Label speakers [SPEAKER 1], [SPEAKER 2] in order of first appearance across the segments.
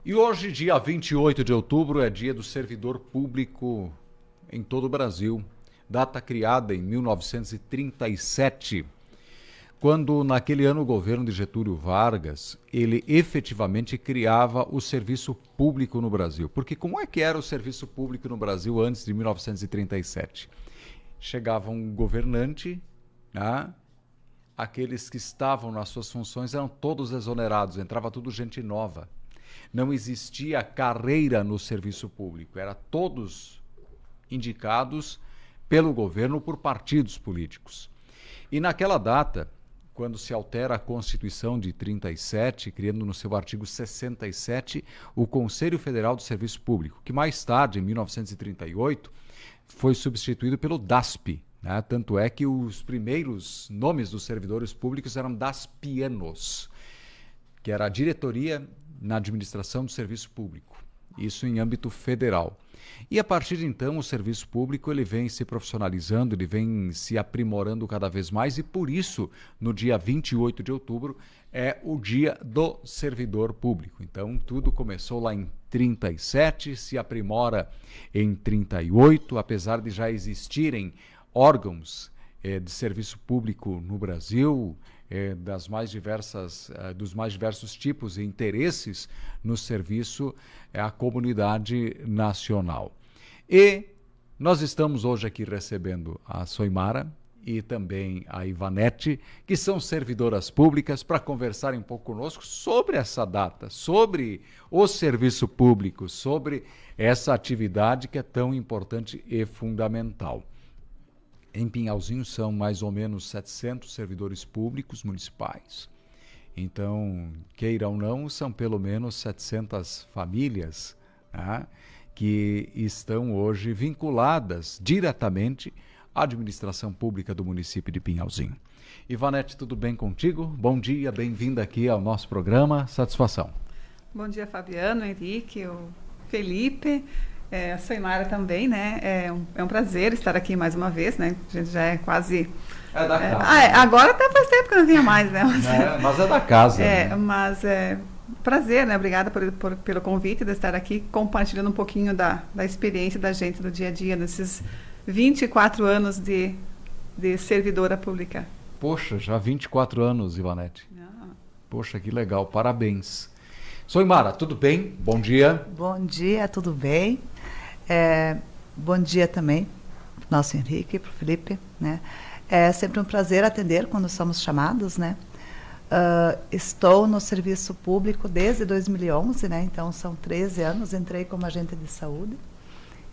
[SPEAKER 1] E hoje, dia 28 de outubro, é dia do servidor público em todo o Brasil. Data criada em 1937, quando naquele ano o governo de Getúlio Vargas, ele efetivamente criava o serviço público no Brasil. Porque como é que era o serviço público no Brasil antes de 1937? Chegava um governante, né? Aqueles que estavam nas suas funções eram todos exonerados, entrava tudo gente nova. Não existia carreira no serviço público, era todos indicados pelo governo por partidos políticos. E naquela data, quando se altera a Constituição de 37, criando no seu artigo 67 o Conselho Federal do Serviço Público, que mais tarde, em 1938, foi substituído pelo DASP, né? Tanto é que os primeiros nomes dos servidores públicos eram DASPianos, que era a diretoria na administração do serviço público, isso em âmbito federal. E a partir de então o serviço público ele vem se profissionalizando, ele vem se aprimorando cada vez mais e por isso no dia 28 de outubro é o dia do servidor público. Então tudo começou lá em 37, se aprimora em 38, apesar de já existirem órgãos de serviço público no Brasil, dos mais diversos tipos e interesses no serviço à comunidade nacional. E nós estamos hoje aqui recebendo a Soimara e também a Ivanete, que são servidoras públicas, para conversarem um pouco conosco sobre essa data, sobre o serviço público, sobre essa atividade que é tão importante e fundamental. Em Pinhalzinho são mais ou menos 700 servidores públicos municipais. Então, queira ou não, são pelo menos 700 famílias, né, que estão hoje vinculadas diretamente à administração pública do município de Pinhalzinho. Ivanete, tudo bem contigo? Bom dia, bem-vinda aqui ao nosso programa. Satisfação.
[SPEAKER 2] Bom dia, Fabiano, Henrique, o Felipe. A Soimara também, né? É um prazer estar aqui mais uma vez, né? A gente já é quase...
[SPEAKER 1] É da casa.
[SPEAKER 2] Agora até faz tempo que eu não vinha mais, né?
[SPEAKER 1] Mas é da casa.
[SPEAKER 2] Né? Mas é prazer, né? Obrigada pelo convite de estar aqui compartilhando um pouquinho da experiência da gente do dia a dia, nesses 24 anos de servidora pública.
[SPEAKER 1] Poxa, já 24 anos, Ivanete. Poxa, que legal, parabéns. Soimara, tudo bem? Bom dia.
[SPEAKER 3] Bom dia, tudo bem? Bom dia também para o nosso Henrique, para o Felipe, né? É sempre um prazer atender quando somos chamados, né? Estou no serviço público desde 2011, né? Então são 13 anos, entrei como agente de saúde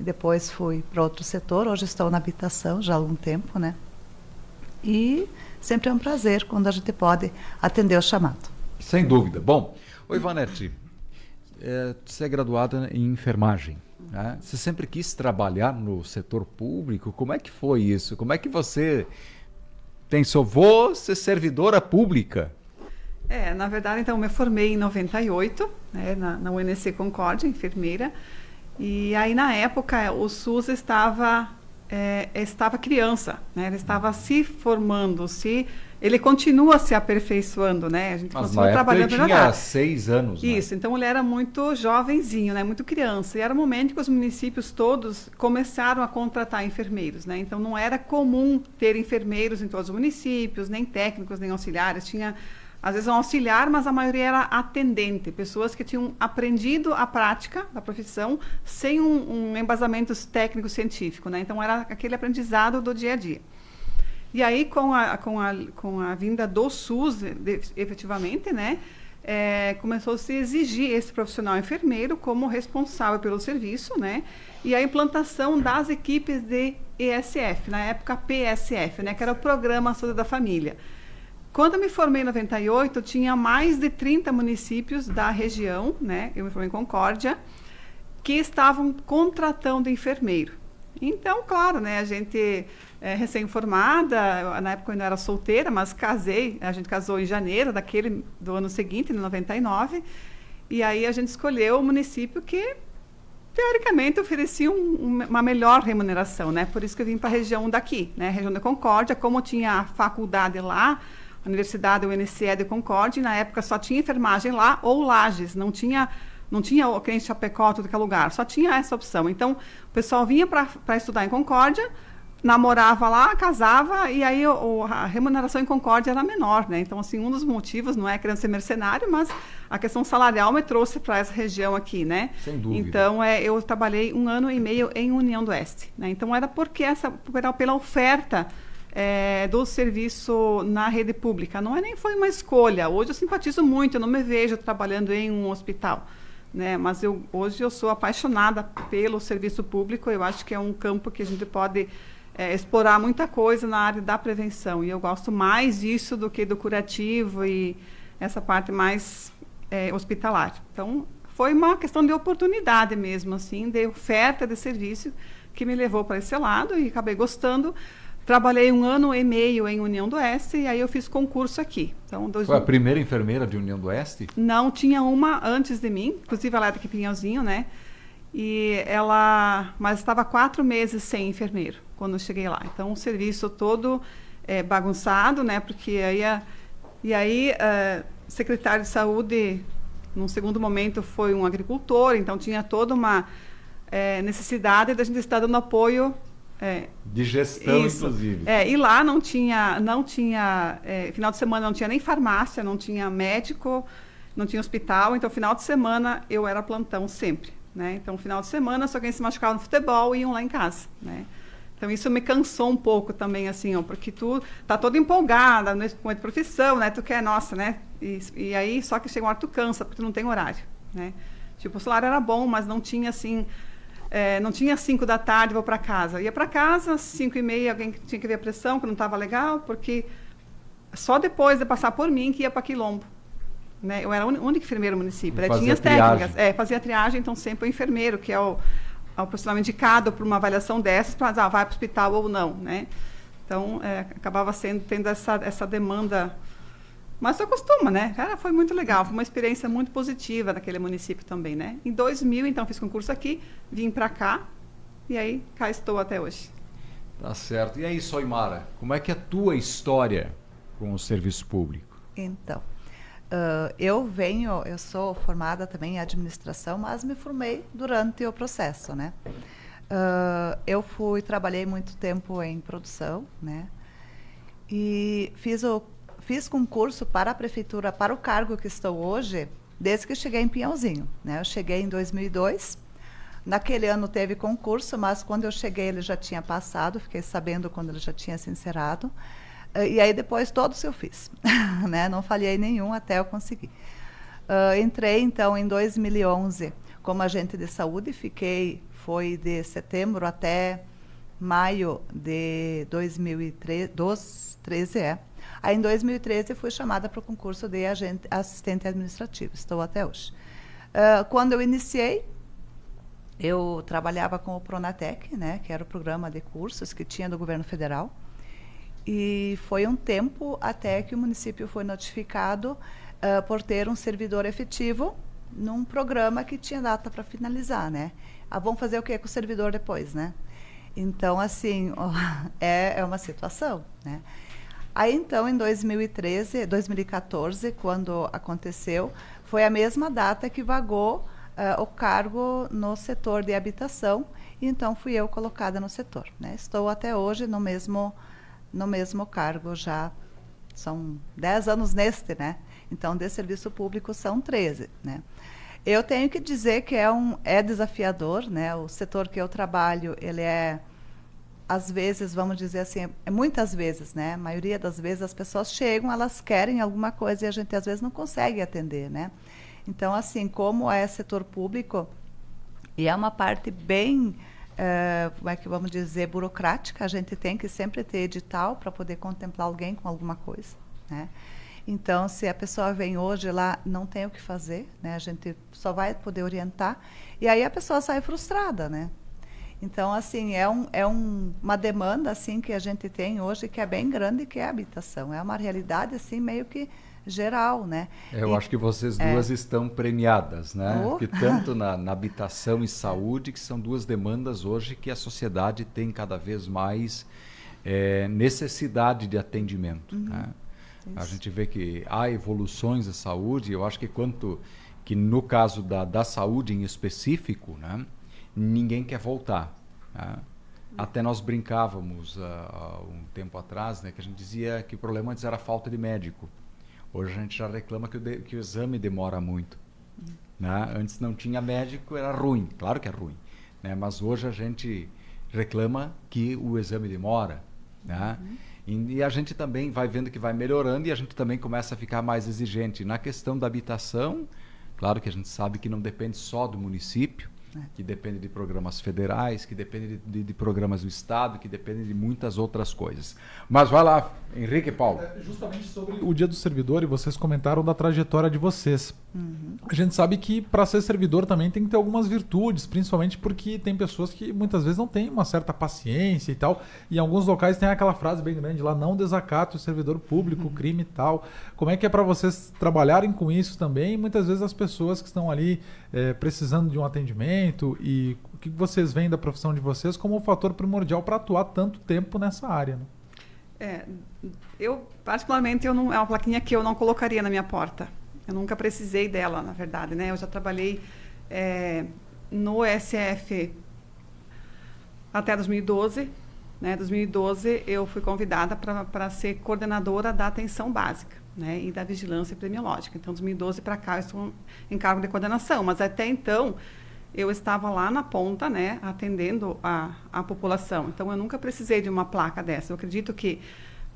[SPEAKER 3] e depois fui para outro setor, hoje estou na habitação já há algum tempo, né? E sempre é um prazer quando a gente pode atender o chamado.
[SPEAKER 1] Sem dúvida. Bom, Ivanete, você é graduada em enfermagem, né? Você sempre quis trabalhar no setor público? Como é que foi isso? Como é que você pensou, vou ser servidora pública?
[SPEAKER 2] Na verdade, então, eu me formei em 98, né, na UNC Concórdia, enfermeira, e aí na época o SUS estava criança, né? Ele estava se formando, ele continua se aperfeiçoando, né? A gente continua trabalhando.
[SPEAKER 1] Ele tinha 6 anos.
[SPEAKER 2] Isso,
[SPEAKER 1] né?
[SPEAKER 2] Então ele era muito jovenzinho, né? Muito criança. E era o momento que os municípios todos começaram a contratar enfermeiros, né? Então não era comum ter enfermeiros em todos os municípios, nem técnicos, nem auxiliares. Tinha, às vezes, um auxiliar, mas a maioria era atendente, pessoas que tinham aprendido a prática da profissão sem um embasamento técnico-científico, né? Então era aquele aprendizado do dia a dia. E aí, com a vinda do SUS, efetivamente, né, começou a se exigir esse profissional enfermeiro como responsável pelo serviço, né, e a implantação das equipes de ESF, na época PSF, né, que era o Programa Saúde da Família. Quando eu me formei em 98, tinha mais de 30 municípios da região, né, eu me formei em Concórdia, que estavam contratando enfermeiro. Então, claro, né, a gente recém-formada, na época eu ainda era solteira, mas casei, a gente casou em janeiro do ano seguinte, em 99, e aí a gente escolheu o município que, teoricamente, oferecia uma melhor remuneração, né, por isso que eu vim para a região daqui, né, região da Concórdia, como tinha a faculdade lá, a Universidade UNCE de Concórdia, e na época só tinha enfermagem lá ou Lages, não tinha Não tinha o cliente Chapecó, tudo que é lugar, só tinha essa opção. Então, o pessoal vinha para estudar em Concórdia, namorava lá, casava, e aí a remuneração em Concórdia era menor, né? Então, assim, um dos motivos, não é querendo ser mercenário, mas a questão salarial me trouxe para essa região aqui, né?
[SPEAKER 1] Sem dúvida.
[SPEAKER 2] Então, eu trabalhei 1 ano e meio em União do Oeste, né? Então, era porque pela oferta do serviço na rede pública. Não nem foi uma escolha. Hoje eu simpatizo muito, eu não me vejo trabalhando em um hospital, né? Mas hoje eu sou apaixonada pelo serviço público. Eu acho que é um campo que a gente pode explorar muita coisa na área da prevenção. E eu gosto mais disso do que do curativo e essa parte mais hospitalar. Então, foi uma questão de oportunidade mesmo, assim, de oferta de serviço que me levou para esse lado e acabei gostando. Trabalhei 1 ano e meio em União do Oeste e aí eu fiz concurso aqui. Então,
[SPEAKER 1] Foi a primeira enfermeira de União do Oeste?
[SPEAKER 2] Não, tinha uma antes de mim, inclusive ela é daqui Pinhalzinho, né? Mas estava 4 meses sem enfermeiro quando eu cheguei lá. Então, o serviço todo bagunçado, né? Porque aí secretário de saúde, num segundo momento, foi um agricultor, então tinha toda uma necessidade da gente estar dando apoio.
[SPEAKER 1] De gestão,
[SPEAKER 2] isso.
[SPEAKER 1] Inclusive.
[SPEAKER 2] E lá não tinha final de semana não tinha nem farmácia, não tinha médico, não tinha hospital, então final de semana eu era plantão sempre, né? Então final de semana só quem se machucava no futebol iam lá em casa, né? Então isso me cansou um pouco também, assim, porque tu tá toda empolgada com a profissão, né? Tu quer, nossa, né? E aí só que chega uma hora tu cansa, porque tu não tem horário, né? Tipo, o salário era bom, mas não tinha assim... não tinha 5 da tarde, vou para casa. Ia para casa, 5h30, alguém tinha que ver a pressão, que não estava legal, porque só depois de passar por mim que ia para Quilombo. Né? Eu era a única enfermeira no município. Tinha as técnicas. Fazia triagem, então sempre o enfermeiro, que é o profissional indicado para uma avaliação dessas, para vai para o hospital ou não. Né? Então, acabava tendo essa demanda. Mas se acostuma, né? Cara, foi muito legal, foi uma experiência muito positiva naquele município também, né? Em 2000, então, fiz concurso aqui, vim para cá, e aí cá estou até hoje.
[SPEAKER 1] Tá certo. E aí, Soimara, como é que é a tua história com o serviço público?
[SPEAKER 3] Então, eu sou formada também em administração, mas me formei durante o processo, né? Eu trabalhei muito tempo em produção, né? E fiz concurso para a prefeitura, para o cargo que estou hoje, desde que cheguei em Pinhalzinho, né? Eu cheguei em 2002, naquele ano teve concurso, mas quando eu cheguei ele já tinha passado, fiquei sabendo quando ele já tinha se encerrado, e aí depois todos eu fiz, né? Não falhei nenhum até eu conseguir. Entrei então em 2011 como agente de saúde, foi de setembro até maio de 2013, Aí, em 2013, fui chamada para o concurso de assistente administrativo. Estou até hoje. Quando eu iniciei, eu trabalhava com o Pronatec, né, que era o programa de cursos que tinha do governo federal. E foi um tempo até que o município foi notificado por ter um servidor efetivo num programa que tinha data para finalizar, né? Vamos fazer o que com o servidor depois, né? Então, assim, é uma situação, né? Aí, então, em 2014, quando aconteceu, foi a mesma data que vagou o cargo no setor de habitação, e então fui eu colocada no setor, né? Estou até hoje no mesmo cargo, já são 10 anos neste, né? Então, de serviço público são 13, né? Eu tenho que dizer que é desafiador, né? O setor que eu trabalho, ele às vezes, vamos dizer assim, muitas vezes, né? A maioria das vezes as pessoas chegam, elas querem alguma coisa e a gente às vezes não consegue atender, né? Então, assim, como é setor público, e é uma parte bem, como é que vamos dizer, burocrática, a gente tem que sempre ter edital para poder contemplar alguém com alguma coisa, né? Então, se a pessoa vem hoje lá, não tem o que fazer, né? A gente só vai poder orientar, e aí a pessoa sai frustrada, né? Então, assim, uma demanda assim, que a gente tem hoje, que é bem grande, que é a habitação. É uma realidade, assim, meio que geral, né?
[SPEAKER 1] Eu acho que vocês duas estão premiadas, né? Que tanto na habitação e saúde, que são duas demandas hoje que a sociedade tem cada vez mais necessidade de atendimento, né? A gente vê que há evoluções da saúde, eu acho que quanto que no caso da saúde em específico, né, ninguém quer voltar. Né? Até nós brincávamos há um tempo atrás, né, que a gente dizia que o problema antes era a falta de médico. Hoje a gente já reclama que o exame demora muito. Né? Antes não tinha médico, era ruim. Claro que é ruim. Né? Mas hoje a gente reclama que o exame demora. Né? E a gente também vai vendo que vai melhorando e a gente também começa a ficar mais exigente. Na questão da habitação, claro que a gente sabe que não depende só do município, que depende de programas federais, que depende de programas do Estado, que depende de muitas outras coisas. Mas vai lá, Henrique e Paulo.
[SPEAKER 4] Justamente sobre o Dia do Servidor, e vocês comentaram da trajetória de vocês. A gente sabe que para ser servidor também tem que ter algumas virtudes, principalmente porque tem pessoas que muitas vezes não têm uma certa paciência e tal, e em alguns locais tem aquela frase bem grande lá, não desacate o servidor público, crime e tal. Como é que é para vocês trabalharem com isso também? E muitas vezes as pessoas que estão ali precisando de um atendimento, e o que vocês veem da profissão de vocês como um fator primordial para atuar tanto tempo nessa área, né?
[SPEAKER 2] Eu, particularmente, é uma plaquinha que eu não colocaria na minha porta. Eu nunca precisei dela, na verdade, né? Eu já trabalhei no SF até 2012. Né? 2012, eu fui convidada para ser coordenadora da atenção básica, né? E da vigilância epidemiológica. Então, 2012 para cá, eu estou em cargo de coordenação. Mas, até então, eu estava lá na ponta, né? Atendendo a população. Então, eu nunca precisei de uma placa dessa. Eu acredito que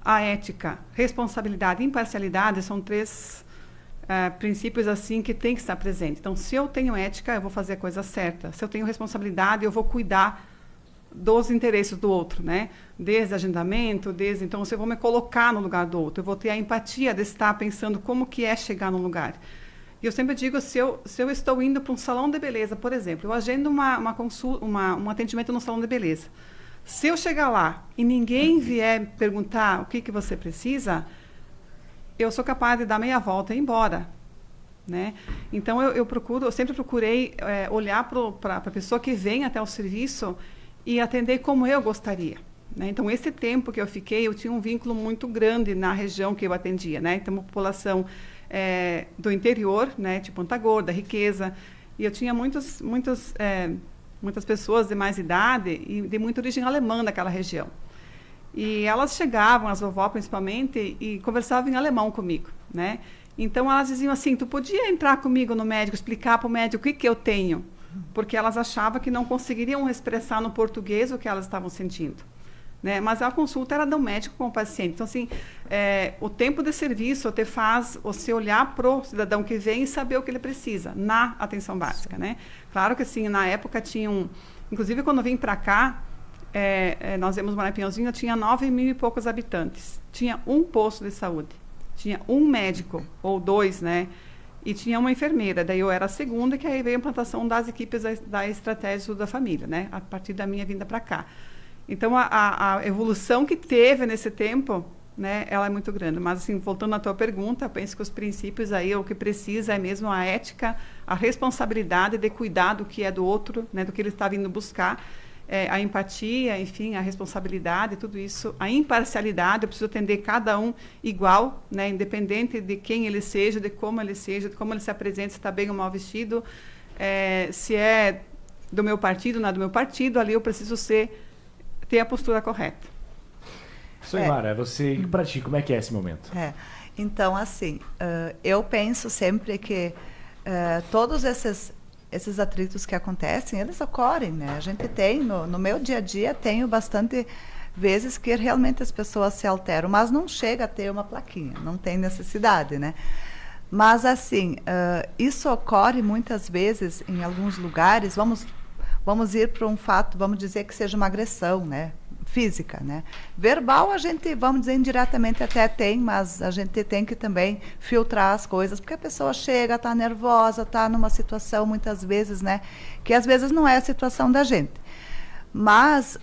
[SPEAKER 2] a ética, responsabilidade e imparcialidade são três princípios assim que tem que estar presente. Então, se eu tenho ética, eu vou fazer a coisa certa. Se eu tenho responsabilidade, eu vou cuidar dos interesses do outro, né? Desde agendamento, então, se eu vou me colocar no lugar do outro, eu vou ter a empatia de estar pensando como que é chegar num lugar. E eu sempre digo, se eu estou indo para um salão de beleza, por exemplo, eu agendo um atendimento no salão de beleza. Se eu chegar lá e ninguém vier perguntar o que você precisa, eu sou capaz de dar meia volta e ir embora. Né? Então, eu sempre procurei olhar para a pessoa que vem até o serviço e atender como eu gostaria. Né? Então, esse tempo que eu fiquei, eu tinha um vínculo muito grande na região que eu atendia. Né? Então, uma população do interior, né? De Ponta Gorda, Riqueza, e eu tinha muitas pessoas de mais idade e de muita origem alemã daquela região. E elas chegavam, as vovó principalmente, e conversavam em alemão comigo, né? Então, elas diziam assim, tu podia entrar comigo no médico, explicar para o médico o que eu tenho? Porque elas achavam que não conseguiriam expressar no português o que elas estavam sentindo. Né? Mas a consulta era do médico com o paciente. Então, assim, o tempo de serviço te faz você olhar para o cidadão que vem e saber o que ele precisa na atenção básica. Né? Claro que, assim, na época tinham... Inclusive, quando eu vim para cá, nós vimos Morar em Pinhalzinho, tinha 9.000 e poucos habitantes. Tinha um posto de saúde. Tinha um médico, ou dois, né? E tinha uma enfermeira. Daí eu era a segunda, que aí veio a implantação das equipes da Estratégia da Família, né? A partir da minha vinda para cá. Então, a evolução que teve nesse tempo, né, ela é muito grande. Mas, assim, voltando à tua pergunta, eu penso que os princípios aí, o que precisa é mesmo a ética, a responsabilidade de cuidar do que é do outro, né, do que ele está vindo buscar, a empatia, enfim, a responsabilidade, tudo isso, a imparcialidade, eu preciso atender cada um igual, né, independente de quem ele seja, de como ele se apresenta, se está bem ou mal vestido, se é do meu partido, não é do meu partido, ali eu preciso ter a postura correta.
[SPEAKER 5] Soimara, você, para ti, como é que é esse momento?
[SPEAKER 3] Então, assim, eu penso sempre que todos esses atritos que acontecem, eles ocorrem, né? A gente tem, no meu dia a dia, tenho bastante vezes que realmente as pessoas se alteram, mas não chega a ter uma plaquinha, não tem necessidade, né? Mas, assim, isso ocorre muitas vezes em alguns lugares, vamos ir para um fato, vamos dizer que seja uma agressão, né? Física, né? Verbal a gente, vamos dizer, indiretamente até tem, mas a gente tem que também filtrar as coisas, porque a pessoa chega, está nervosa, está numa situação muitas vezes, né? Que às vezes não é a situação da gente. Mas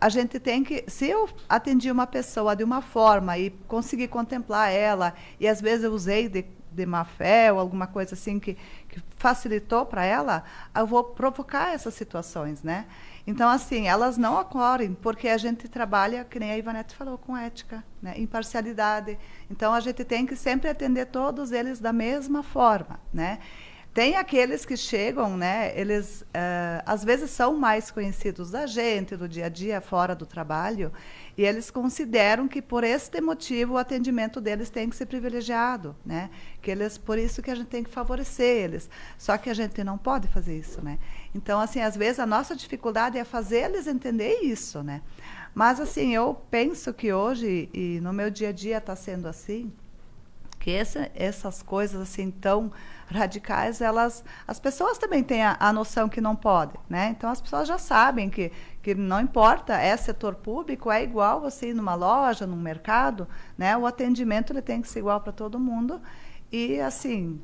[SPEAKER 3] a gente tem que, se eu atendi uma pessoa de uma forma e consegui contemplar ela, e às vezes eu usei de má fé ou alguma coisa assim que facilitou para ela, eu vou provocar essas situações, né? Então, assim, elas não ocorrem porque a gente trabalha, que nem a Ivanete falou, com ética, né? Imparcialidade. Então, a gente tem que sempre atender todos eles da mesma forma, né? Tem aqueles que chegam, né? Eles às vezes são mais conhecidos da gente, do dia a dia, fora do trabalho, e eles consideram que por este motivo o atendimento deles tem que ser privilegiado, né? Que eles, por isso que a gente tem que favorecer eles. Só que a gente não pode fazer isso, né? Então, assim, às vezes a nossa dificuldade é fazer eles entender isso, né? Mas, assim, eu penso que hoje, e no meu dia a dia está sendo assim, que essas coisas assim tão radicais, as pessoas também têm a noção que não podem, né? Então as pessoas já sabem que não importa, é setor público, é igual você ir numa loja, num mercado, né? O atendimento ele tem que ser igual para todo mundo e assim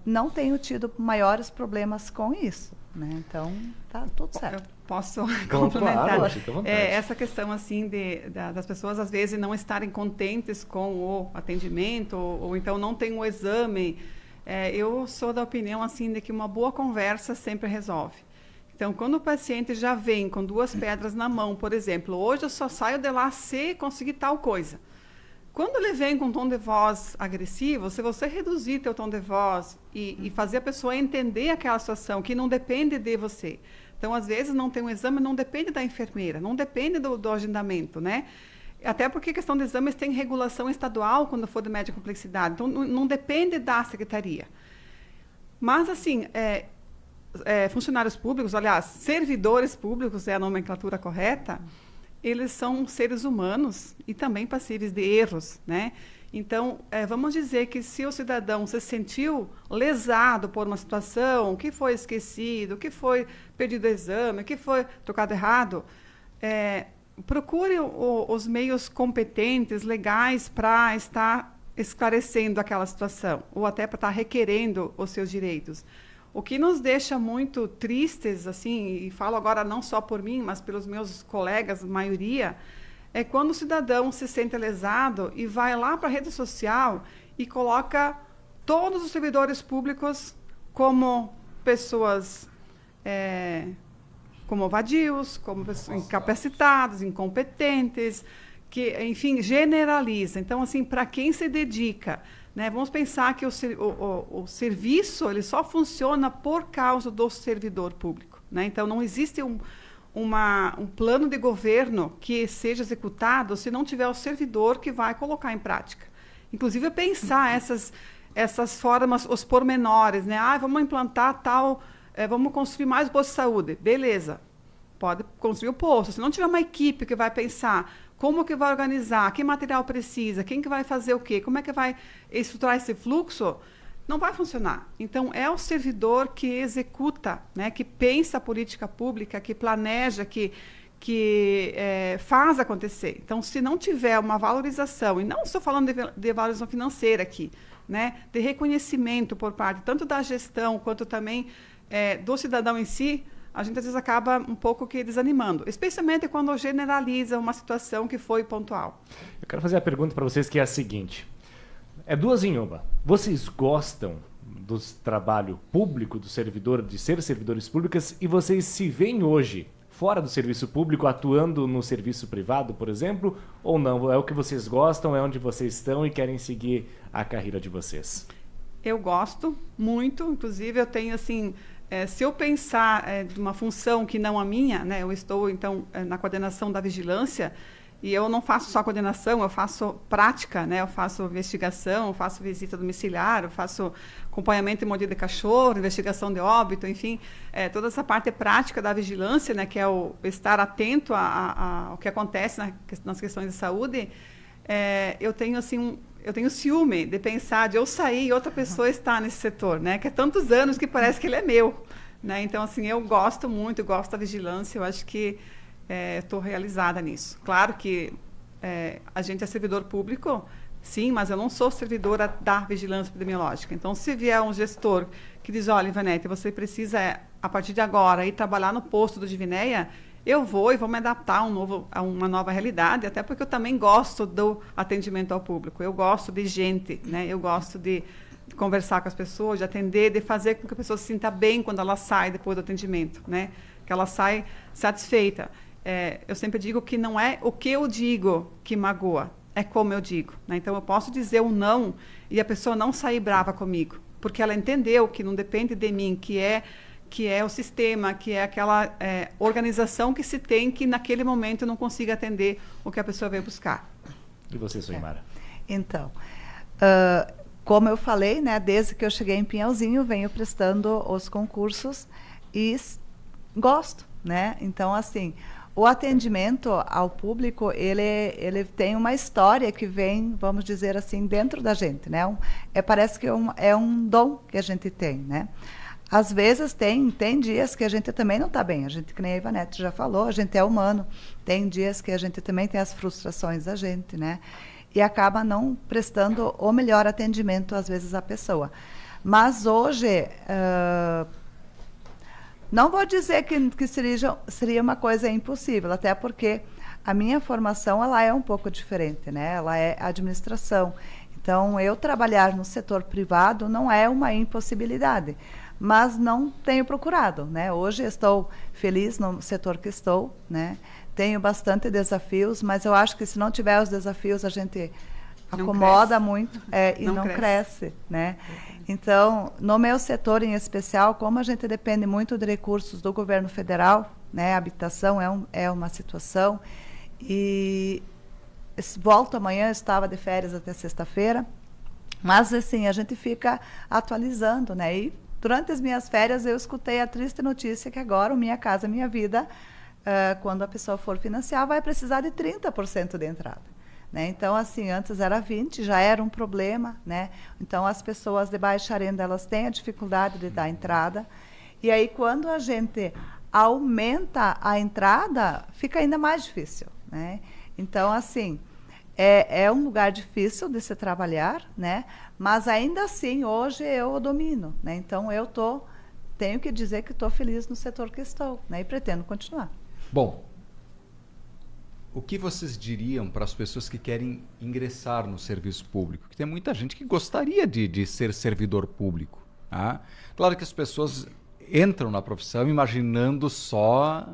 [SPEAKER 3] não tenho tido maiores problemas com isso, né? Então tá tudo certo.
[SPEAKER 2] Eu posso complementar?
[SPEAKER 5] Claro, fica à vontade.
[SPEAKER 2] Essa questão assim das pessoas às vezes não estarem contentes com o atendimento ou então não tem o exame. Eu sou da opinião assim de que uma boa conversa sempre resolve. Então, quando o paciente já vem com 2 pedras na mão, por exemplo, hoje eu só saio de lá se conseguir tal coisa. Quando ele vem com um tom de voz agressivo, se você reduzir teu tom de voz e fazer a pessoa entender aquela situação que não depende de você. Então, às vezes, não tem um exame, não depende da enfermeira, não depende do agendamento, né? Até porque a questão de exames tem regulação estadual quando for de média complexidade. Então, não depende da secretaria. Mas, assim, funcionários públicos, aliás, servidores públicos é a nomenclatura correta, eles são seres humanos e também passíveis de erros, né? Então, vamos dizer que se o cidadão se sentiu lesado por uma situação, que foi esquecido, que foi perdido o exame, que foi trocado errado, procure os meios competentes, legais, para estar esclarecendo aquela situação, ou até para estar requerendo os seus direitos. O que nos deixa muito tristes, assim, e falo agora não só por mim, mas pelos meus colegas, maioria, é quando o cidadão se sente lesado e vai lá para a rede social e coloca todos os servidores públicos como pessoas como vadios, como pessoas incapacitadas, incompetentes, que, enfim, generaliza. Então, assim, para quem se dedica, né, vamos pensar que o serviço ele só funciona por causa do servidor público, né? Então, não existe um plano de governo que seja executado se não tiver o servidor que vai colocar em prática. Inclusive, pensar essas formas, os pormenores, né? Vamos implantar tal, vamos construir mais posto de saúde. Beleza, pode construir o posto. Se não tiver uma equipe que vai pensar como que vai organizar, que material precisa, quem que vai fazer o quê, como é que vai estruturar esse fluxo, não vai funcionar. Então, é o servidor que executa, né, que pensa a política pública, que planeja, que faz acontecer. Então, se não tiver uma valorização, e não estou falando de valorização financeira aqui, né, de reconhecimento por parte tanto da gestão quanto também do cidadão em si, a gente às vezes acaba um pouco que desanimando, especialmente quando generaliza uma situação que foi pontual.
[SPEAKER 5] Eu quero fazer a pergunta para vocês que é a seguinte. É 2 em 1. Vocês gostam do trabalho público do servidor, de ser servidores públicos, e vocês se veem hoje fora do serviço público, atuando no serviço privado, por exemplo, ou não? É o que vocês gostam, é onde vocês estão e querem seguir a carreira de vocês?
[SPEAKER 2] Eu gosto muito, inclusive eu tenho assim, se eu pensar de uma função que não a minha, né, eu estou então na coordenação da vigilância, e eu não faço só coordenação, eu faço prática, né? Eu faço investigação, eu faço visita domiciliar, eu faço acompanhamento em mordida de cachorro, investigação de óbito, enfim, toda essa parte prática da vigilância, né? Que é o estar atento ao que acontece nas questões de saúde. Eu tenho assim eu tenho ciúme de pensar de eu sair e outra pessoa estar nesse setor, né? Que é tantos anos que parece que ele é meu, né? Então assim eu gosto muito, eu gosto da vigilância, eu acho que estou realizada nisso. Claro que a gente é servidor público, sim, mas eu não sou servidora da vigilância epidemiológica. Então, se vier um gestor que diz, olha, Ivanete, você precisa a partir de agora, ir trabalhar no posto do Divinéia, eu vou me adaptar a uma nova realidade, até porque eu também gosto do atendimento ao público. Eu gosto de gente, né? Eu gosto de conversar com as pessoas, de atender, de fazer com que a pessoa se sinta bem quando ela sai depois do atendimento, né? Que ela sai satisfeita. Eu sempre digo que não é o que eu digo que magoa, é como eu digo, né? Então, eu posso dizer um não e a pessoa não sair brava comigo, porque ela entendeu que não depende de mim, que é o sistema, que é aquela organização que se tem que naquele momento não consiga atender o que a pessoa veio buscar.
[SPEAKER 5] E você, Soimara?
[SPEAKER 3] Então, como eu falei, né, desde que eu cheguei em Pinhalzinho, venho prestando os concursos e gosto, né? Então, assim, o atendimento ao público, ele tem uma história que vem, vamos dizer assim, dentro da gente, né? Parece que é um dom que a gente tem, né? Às vezes tem dias que a gente também não está bem. A gente, que nem a Ivanete já falou, a gente é humano. Tem dias que a gente também tem as frustrações da gente, né? E acaba não prestando o melhor atendimento, às vezes, à pessoa. Mas hoje, não vou dizer que seria uma coisa impossível, até porque a minha formação ela é um pouco diferente, né? Ela é administração. Então, eu trabalhar no setor privado não é uma impossibilidade, mas não tenho procurado, né? Hoje estou feliz no setor que estou, né? Tenho bastante desafios, mas eu acho que se não tiver os desafios, a gente acomoda muito e não cresce, né? Então, no meu setor em especial, como a gente depende muito de recursos do governo federal, né? A habitação é uma situação. E volto amanhã, eu estava de férias até sexta-feira, mas assim, a gente fica atualizando, né? E durante as minhas férias eu escutei a triste notícia que agora o Minha Casa Minha Vida, quando a pessoa for financiar, vai precisar de 30% de entrada. Né? Então, assim, antes era 20%, já era um problema, né? Então, as pessoas de baixa renda, elas têm a dificuldade de dar entrada. E aí, quando a gente aumenta a entrada, fica ainda mais difícil, né? Então, assim, é um lugar difícil de se trabalhar, né? Mas, ainda assim, hoje eu o domino, né? Então, tenho que dizer que estou feliz no setor que estou, né? E pretendo continuar.
[SPEAKER 1] Bom, o que vocês diriam para as pessoas que querem ingressar no serviço público? Que tem muita gente que gostaria de ser servidor público. Tá? Claro que as pessoas entram na profissão imaginando só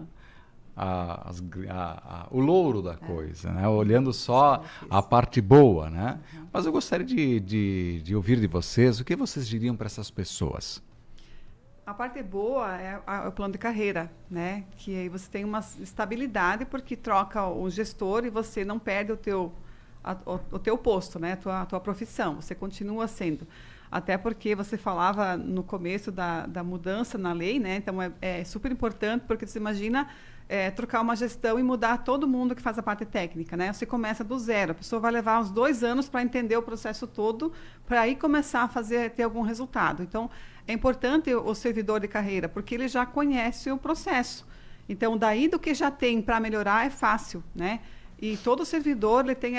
[SPEAKER 1] o louro da coisa, né? Olhando só a parte boa. Né? Mas eu gostaria de ouvir de vocês o que vocês diriam para essas pessoas.
[SPEAKER 2] A parte boa é o plano de carreira, né? Que aí você tem uma estabilidade porque troca o gestor e você não perde o teu posto, né? A tua profissão, você continua sendo. Até porque você falava no começo da mudança na lei, né? Então é super importante porque você imagina trocar uma gestão e mudar todo mundo que faz a parte técnica, né? Você começa do zero, a pessoa vai levar uns 2 anos para entender o processo todo, para aí começar a ter algum resultado. Então, é importante o servidor de carreira, porque ele já conhece o processo. Então, daí do que já tem para melhorar é fácil, né? E todo servidor ele tem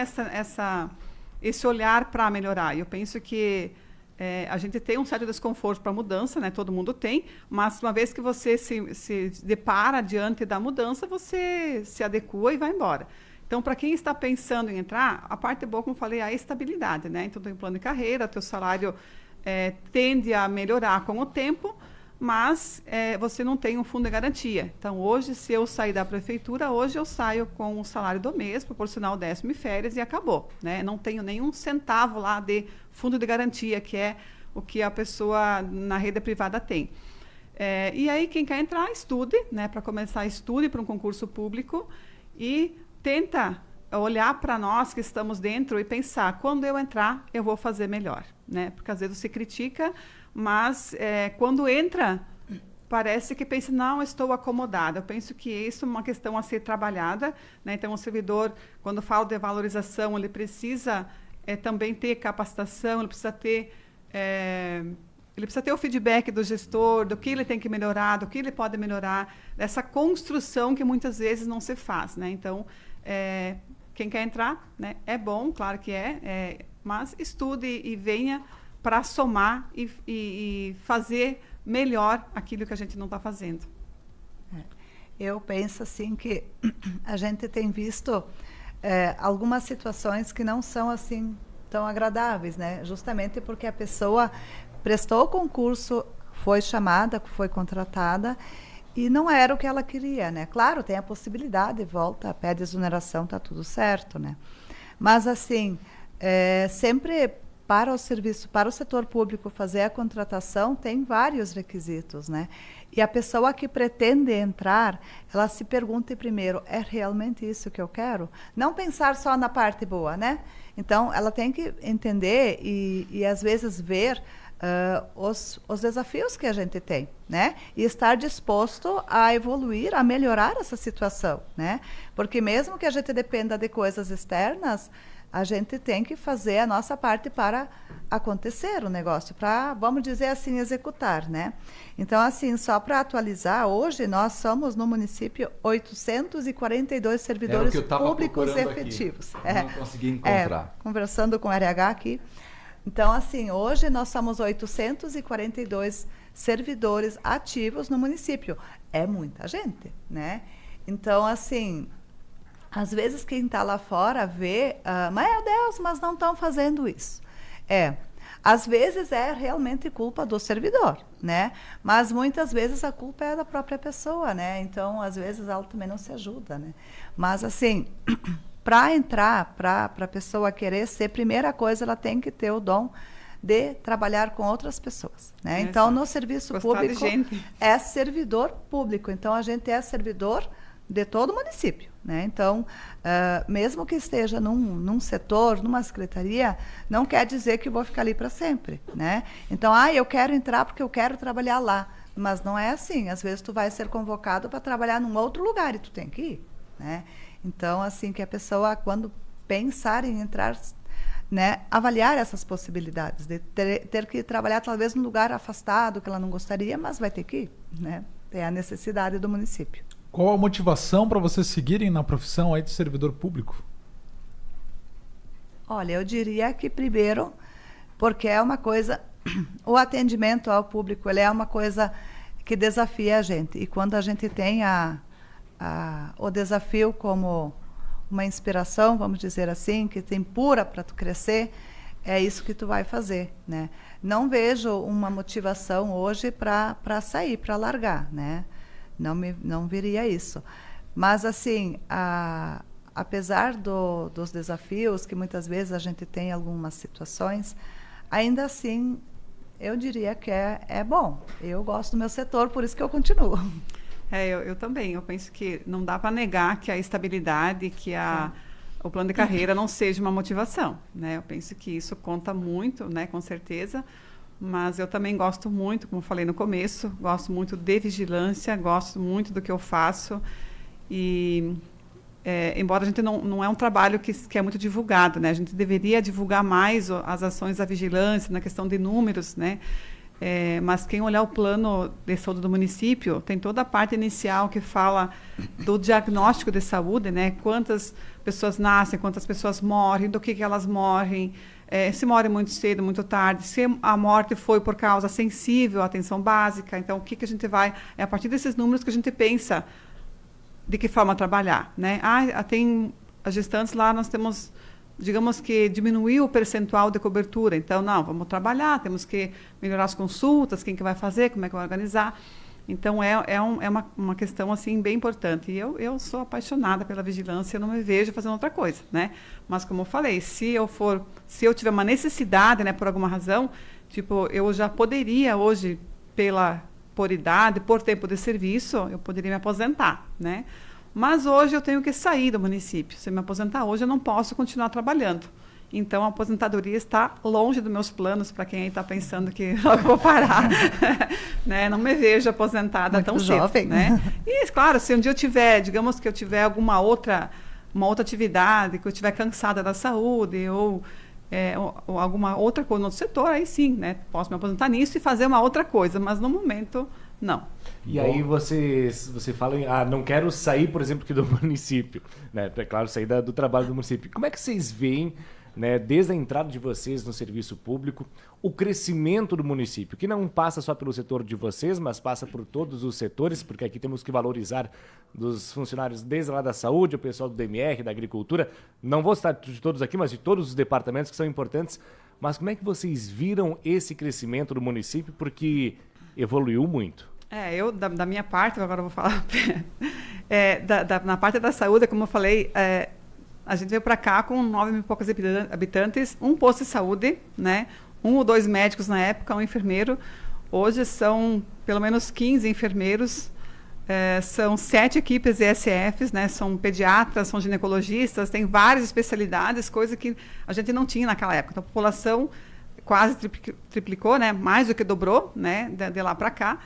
[SPEAKER 2] esse olhar para melhorar. E eu penso que a gente tem um certo desconforto para a mudança, né? Todo mundo tem, mas uma vez que você se depara diante da mudança, você se adequa e vai embora. Então, para quem está pensando em entrar, a parte boa, como eu falei, é a estabilidade, né? Então, tem um plano de carreira, teu salário tende a melhorar com o tempo, mas você não tem um fundo de garantia. Então, hoje, se eu sair da prefeitura, hoje eu saio com o salário do mês, proporcional 10º e férias, e acabou. Né? Não tenho nenhum centavo lá de fundo de garantia, que é o que a pessoa na rede privada tem. E aí, quem quer entrar, estude, né? Para começar, estude para um concurso público e tenta olhar para nós que estamos dentro e pensar, quando eu entrar, eu vou fazer melhor. Né? Porque às vezes você critica, mas quando entra, parece que pensa, não, estou acomodada. Eu penso que isso é uma questão a ser trabalhada. Né? Então, o servidor, quando fala de valorização, ele precisa também ter capacitação, ele precisa ter o feedback do gestor, do que ele tem que melhorar, do que ele pode melhorar, dessa construção que muitas vezes não se faz. Né? Então, quem quer entrar, né, é bom, claro que mas estude e venha para somar e fazer melhor aquilo que a gente não está fazendo.
[SPEAKER 3] Eu penso assim que a gente tem visto algumas situações que não são assim tão agradáveis, né? Justamente porque a pessoa prestou o concurso, foi chamada, foi contratada e não era o que ela queria, né? Claro, tem a possibilidade, volta, pede exoneração, tá tudo certo, né? Mas assim, sempre para o serviço, para o setor público fazer a contratação, tem vários requisitos, né? E a pessoa que pretende entrar, ela se pergunta primeiro, é realmente isso que eu quero? Não pensar só na parte boa, né? Então, ela tem que entender e às vezes ver os desafios que a gente tem, né? E estar disposto a evoluir, a melhorar essa situação, né? Porque mesmo que a gente dependa de coisas externas, a gente tem que fazer a nossa parte para acontecer o negócio, para, vamos dizer assim, executar, né? Então, assim, só para atualizar, hoje nós somos no município 842 servidores públicos efetivos.
[SPEAKER 1] Não consegui encontrar.
[SPEAKER 3] Conversando com o RH aqui. Então, assim, hoje nós somos 842 servidores ativos no município. É muita gente, né? Então, assim, às vezes quem está lá fora vê, meu Deus, mas não estão fazendo isso. Às vezes é realmente culpa do servidor, né? Mas muitas vezes a culpa é da própria pessoa, né? Então, às vezes ela também não se ajuda, né? Mas, assim, para entrar, para a pessoa querer ser, primeira coisa, ela tem que ter o dom de trabalhar com outras pessoas, né? Então, no serviço público, é servidor público. Então, a gente é servidor de todo o município, né? Então, mesmo que esteja num setor, numa secretaria, não quer dizer que eu vou ficar ali para sempre, né? Então, eu quero entrar porque eu quero trabalhar lá, mas não é assim. Às vezes tu vai ser convocado para trabalhar num outro lugar e tu tem que ir, né? Então, assim, que a pessoa, quando pensar em entrar, né, avaliar essas possibilidades de ter que trabalhar talvez num lugar afastado que ela não gostaria, mas vai ter que ir, né? É a necessidade do município.
[SPEAKER 4] Qual a motivação para vocês seguirem na profissão aí de servidor público?
[SPEAKER 3] Olha, eu diria que primeiro, porque é uma coisa, o atendimento ao público, ele é uma coisa que desafia a gente. E quando a gente tem o desafio como uma inspiração, vamos dizer assim, que te empurra para tu crescer, é isso que tu vai fazer, né? Não vejo uma motivação hoje para sair, para largar, né? Não viria isso. Mas, assim, apesar dos desafios, que muitas vezes a gente tem em algumas situações, ainda assim, eu diria que é bom. Eu gosto do meu setor, por isso que eu continuo.
[SPEAKER 2] Eu também. Eu penso que não dá para negar que a estabilidade, que o plano de carreira não seja uma motivação, né? Eu penso que isso conta muito, né, com certeza. Mas eu também gosto muito, como falei no começo, gosto muito de vigilância, gosto muito do que eu faço. E, embora a gente não é um trabalho que é muito divulgado, né? A gente deveria divulgar mais as ações da vigilância, na questão de números, né? Mas quem olhar o plano de saúde do município, tem toda a parte inicial que fala do diagnóstico de saúde, né? Quantas pessoas nascem, quantas pessoas morrem, do que elas morrem, se morre muito cedo, muito tarde, se a morte foi por causa sensível à atenção básica. Então, o que a gente vai... É a partir desses números que a gente pensa de que forma trabalhar, né? Tem as gestantes lá, nós temos, digamos que diminuiu o percentual de cobertura. Então, não, vamos trabalhar, temos que melhorar as consultas, quem que vai fazer, como é que vai organizar. Então, é uma questão, assim, bem importante. E eu sou apaixonada pela vigilância, eu não me vejo fazendo outra coisa, né? Mas, como eu falei, se eu tiver uma necessidade, né, por alguma razão, tipo, eu já poderia hoje, por idade, por tempo de serviço, eu poderia me aposentar, né? Mas hoje eu tenho que sair do município. Se eu me aposentar hoje, eu não posso continuar trabalhando. Então, a aposentadoria está longe dos meus planos, para quem está pensando que eu vou parar. Né? Não me vejo aposentada
[SPEAKER 3] muito
[SPEAKER 2] tão
[SPEAKER 3] jovem.
[SPEAKER 2] cedo. Né? E, claro, se um dia eu tiver, digamos que eu tiver uma outra atividade, que eu estiver cansada da saúde, ou alguma outra coisa no outro setor, aí sim, né? Posso me aposentar nisso e fazer uma outra coisa, mas no momento, não.
[SPEAKER 5] E aí você fala em, não quero sair, por exemplo, aqui do município, né? É claro, sair do trabalho do município. Como é que vocês veem né, desde a entrada de vocês no serviço público, o crescimento do município, que não passa só pelo setor de vocês, mas passa por todos os setores, porque aqui temos que valorizar dos funcionários desde lá da saúde, o pessoal do DMR, da agricultura, não vou citar de todos aqui, mas de todos os departamentos que são importantes. Mas como é que vocês viram esse crescimento do município? Porque evoluiu muito.
[SPEAKER 2] Eu, da minha parte, agora eu vou falar, na parte da saúde, como eu falei, a gente veio para cá com 9 mil e poucos habitantes, um posto de saúde, né? 1 ou 2 médicos na época, um enfermeiro. Hoje são pelo menos 15 enfermeiros, são 7 equipes ESFs, né? São pediatras, são ginecologistas, tem várias especialidades, coisa que a gente não tinha naquela época. Então, a população quase triplicou, né? Mais do que dobrou, né? De lá para cá.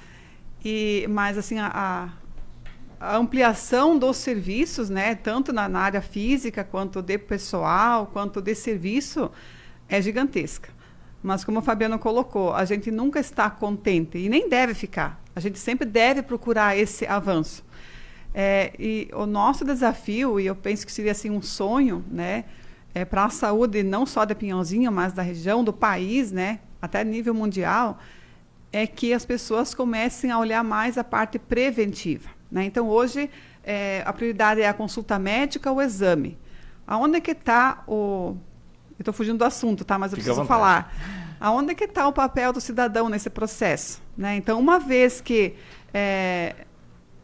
[SPEAKER 2] Mas assim, a ampliação dos serviços, né, tanto na área física, quanto de pessoal, quanto de serviço, é gigantesca. Mas como o Fabiano colocou, a gente nunca está contente e nem deve ficar. A gente sempre deve procurar esse avanço. E o nosso desafio, e eu penso que seria assim, um sonho, né, para a saúde não só de Pinhalzinho, mas da região, do país, né, até nível mundial, é que as pessoas comecem a olhar mais a parte preventiva, né? Então, hoje, a prioridade é a consulta médica ou o exame. Aonde é que está eu estou fugindo do assunto, tá? Mas eu preciso falar. Aonde é que está o papel do cidadão nesse processo, né? Então, uma vez que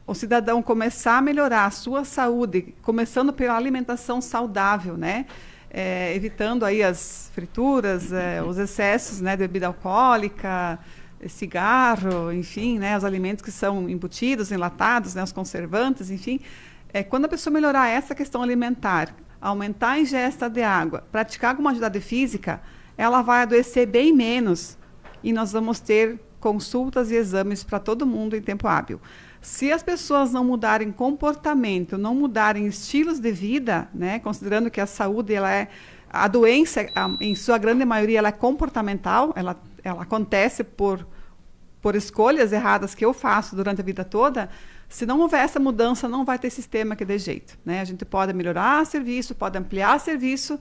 [SPEAKER 2] o cidadão começar a melhorar a sua saúde, começando pela alimentação saudável, né? Evitando aí as frituras, os excessos, né, de bebida alcoólica, cigarro, enfim, né, os alimentos que são embutidos, enlatados, né, os conservantes, enfim. Quando a pessoa melhorar essa questão alimentar, aumentar a ingesta de água, praticar alguma atividade física, ela vai adoecer bem menos e nós vamos ter consultas e exames para todo mundo em tempo hábil. Se as pessoas não mudarem comportamento, não mudarem estilos de vida, né, considerando que a saúde, a doença, em sua grande maioria, ela é comportamental, ela acontece por escolhas erradas que eu faço durante a vida toda. Se não houver essa mudança, não vai ter sistema que dê jeito, né? A gente pode melhorar serviço, pode ampliar serviço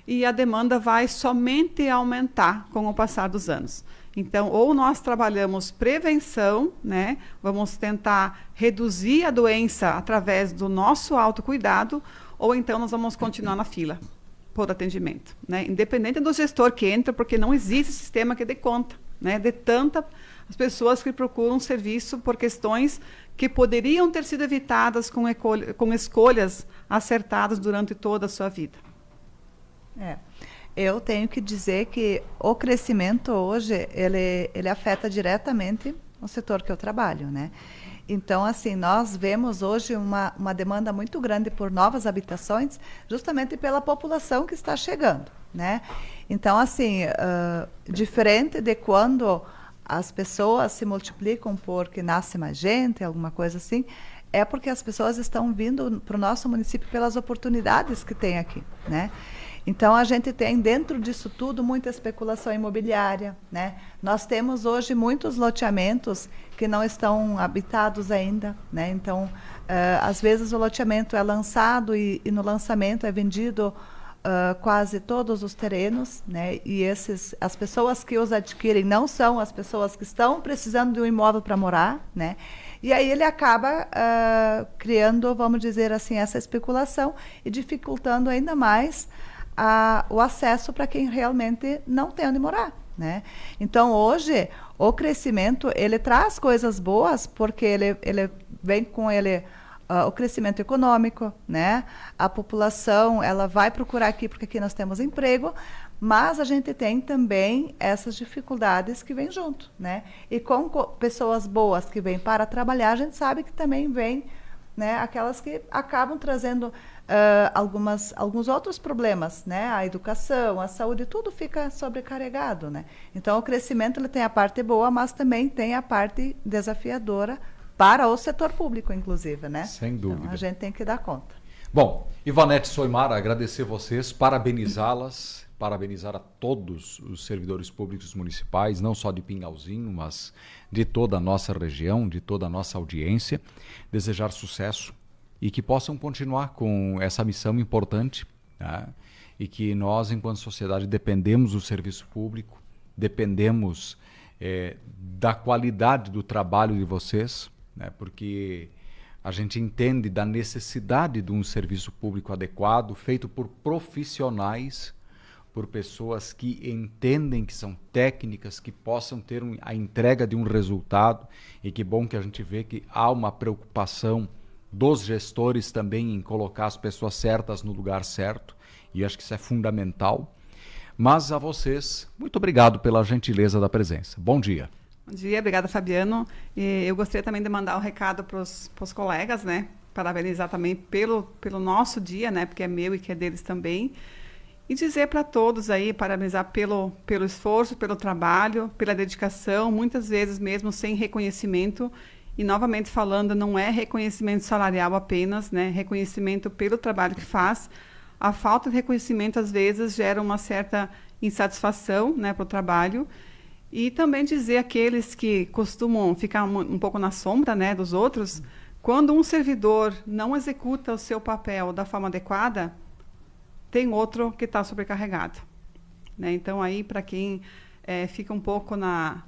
[SPEAKER 2] e a demanda vai somente aumentar com o passar dos anos. Então, ou nós trabalhamos prevenção, né? Vamos tentar reduzir a doença através do nosso autocuidado, ou então nós vamos continuar na fila por atendimento, né? Independente do gestor que entra, porque não existe sistema que dê conta, né, de tantas pessoas que procuram um serviço por questões que poderiam ter sido evitadas com escolhas acertadas durante toda a sua vida.
[SPEAKER 3] Eu tenho que dizer que o crescimento hoje, ele afeta diretamente o setor que eu trabalho, né? Então, assim, nós vemos hoje uma demanda muito grande por novas habitações, justamente pela população que está chegando, né? Então, assim, diferente de quando as pessoas se multiplicam porque nasce mais gente, alguma coisa assim, é porque as pessoas estão vindo para o nosso município pelas oportunidades que tem aqui, né? Então, a gente tem dentro disso tudo muita especulação imobiliária, né? Nós temos hoje muitos loteamentos que não estão habitados ainda, né? Então, às vezes o loteamento é lançado e no lançamento é vendido quase todos os terrenos, né? E as pessoas que os adquirem não são as pessoas que estão precisando de um imóvel para morar, né? E aí ele acaba criando, vamos dizer assim, essa especulação e dificultando ainda mais o acesso para quem realmente não tem onde morar, né? Então, hoje, o crescimento, ele traz coisas boas, porque ele vem com ele o crescimento econômico, né? A população, ela vai procurar aqui, porque aqui nós temos emprego, mas a gente tem também essas dificuldades que vêm junto, né? E com pessoas boas que vêm para trabalhar, a gente sabe que também vem, né, aquelas que acabam trazendo alguns outros problemas, né? A educação, a saúde, tudo fica sobrecarregado, né? Então, o crescimento ele tem a parte boa, mas também tem a parte desafiadora para o setor público, inclusive, né?
[SPEAKER 1] Sem dúvida.
[SPEAKER 3] Então, a gente tem que dar conta.
[SPEAKER 1] Bom, Ivanete Soimara, agradecer vocês, parabenizá-las, parabenizar a todos os servidores públicos municipais, não só de Pinhalzinho, mas de toda a nossa região, de toda a nossa audiência, desejar sucesso e que possam continuar com essa missão importante, tá? e que nós, enquanto sociedade, dependemos do serviço público, dependemos da qualidade do trabalho de vocês, né? Porque a gente entende da necessidade de um serviço público adequado, feito por profissionais, por pessoas que entendem, que são técnicas, que possam ter a entrega de um resultado, e que bom que a gente vê que há uma preocupação dos gestores também em colocar as pessoas certas no lugar certo, e acho que isso é fundamental. Mas a vocês, muito obrigado pela gentileza da presença. Bom dia.
[SPEAKER 2] Bom dia, obrigada, Fabiano. E eu gostaria também de mandar um recado para os colegas, né? Parabenizar também pelo nosso dia, né? Porque é meu e que é deles também. E dizer para todos aí, parabenizar pelo esforço, pelo trabalho, pela dedicação, muitas vezes mesmo sem reconhecimento. E novamente falando, não é reconhecimento salarial apenas, né? Reconhecimento pelo trabalho que faz. A falta de reconhecimento, às vezes, gera uma certa insatisfação, né, para o trabalho. E também dizer àqueles que costumam ficar um pouco na sombra, né, dos outros, quando um servidor não executa o seu papel da forma adequada, tem outro que está sobrecarregado, né? Então, aí, para quem fica um pouco na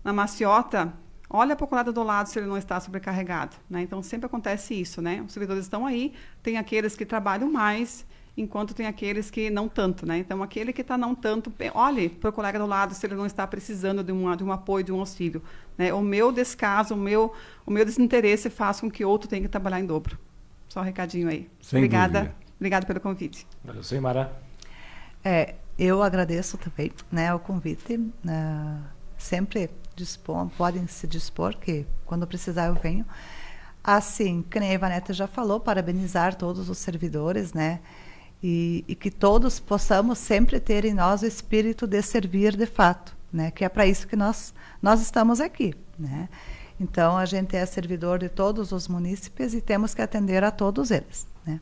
[SPEAKER 2] maciota, olha para o lado do lado se ele não está sobrecarregado, né? Então, sempre acontece isso, né? Os servidores estão aí, tem aqueles que trabalham mais, enquanto tem aqueles que não tanto, né? Então, aquele que está não tanto, olhe para o colega do lado se ele não está precisando de um apoio, de um auxílio, né? O meu descaso, o meu desinteresse faz com que outro tenha que trabalhar em dobro. Só um recadinho aí.
[SPEAKER 1] Sem
[SPEAKER 2] Obrigada.
[SPEAKER 1] dúvida.
[SPEAKER 2] Obrigada pelo convite.
[SPEAKER 5] Valeu, Seimara.
[SPEAKER 3] Eu agradeço também, né, o convite. Sempre podem se dispor, que quando precisar eu venho. Assim, que nem a Ivaneta já falou, parabenizar todos os servidores, né? E que todos possamos sempre ter em nós o espírito de servir de fato, né? Que é para isso que nós estamos aqui, né? Então, a gente é servidor de todos os munícipes e temos que atender a todos eles, né?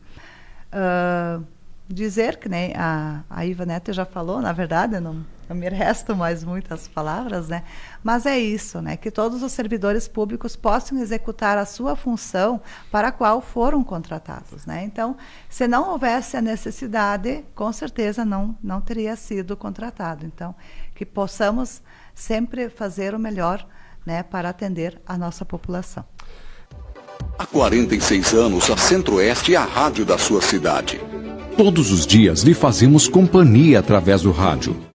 [SPEAKER 3] Dizer que nem a Ivaneta já falou, na verdade, não me restam mais muitas palavras, né? Mas é isso, né? Que todos os servidores públicos possam executar a sua função para a qual foram contratados, né? Então, se não houvesse a necessidade, com certeza não teria sido contratado. Então, que possamos sempre fazer o melhor, né, para atender a nossa população.
[SPEAKER 6] Há 46 anos, a Centro-Oeste é a rádio da sua cidade.
[SPEAKER 7] Todos os dias lhe fazemos companhia através do rádio.